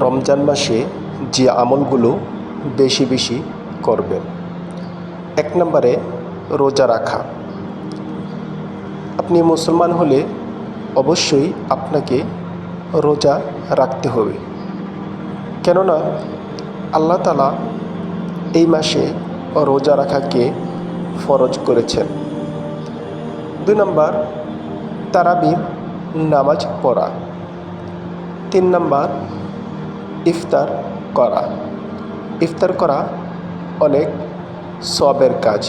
রমজান মাসে যে আমলগুলো বেশি বেশি করবেন। 1 নম্বরে রোজা রাখা। আপনি মুসলমান হলে অবশ্যই আপনাকে রোজা রাখতে হবে, কেননা আল্লাহ তাআলা এই মাসে রোজা রাখাকে ফরজ করেছেন। 2 নম্বর তারাবির নামাজ পড়া। 3 নম্বর ইফতার করা। ইফতার করা অনেক সওয়াবের কাজ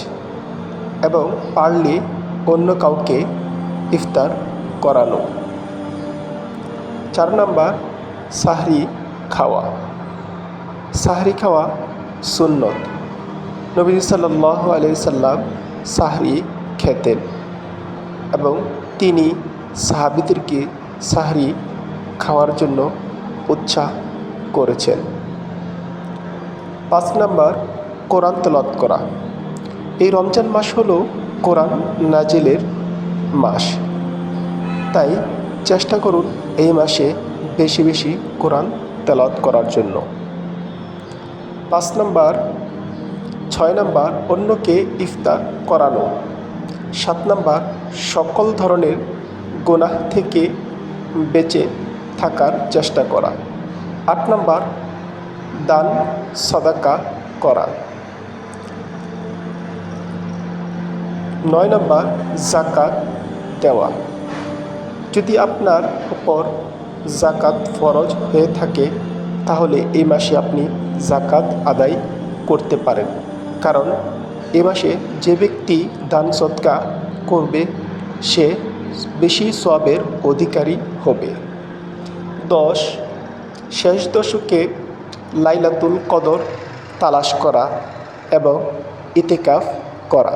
এবং পারলে অন্য কাউকে ইফতার করানো। 4 নম্বর সাহরি খাওয়া। সাহরি খাওয়া সুন্নত। নবী সাল্লাল্লাহু আলাইহি সাল্লাম সাহরি খেতেন এবং তিনি সাহাবীদেরকে সাহরি খাওয়ার জন্য উৎসাহ করেছেন। 5 নম্বর কোরআন তেলাওয়াত করা। এই রমজান মাস হলো কোরআন নাজিলের মাস, তাই চেষ্টা করুন এই মাসে বেশি বেশি কোরআন তেলাওয়াত করার জন্য। 6 নম্বর অন্যকে ইফতার করানো। 7 নম্বর সকল ধরনের গুনাহ থেকে বেঁচে থাকার চেষ্টা করা। 8 নম্বর দান সাদাকা করা। 9 নম্বর যাকাত দেওয়া। যদি আপনার উপর যাকাত ফরজ হয়ে থাকে তাহলে এই মাসে আপনি যাকাত আদায় করতে পারেন, কারণ এ মাসে যে ব্যক্তি দান সদকা করবে সে বেশি সওয়াবের অধিকারী হবে। 10 শেষ দশকে লাইলাতুল কদর তালাশ করা এবং ইতিকাফ করা।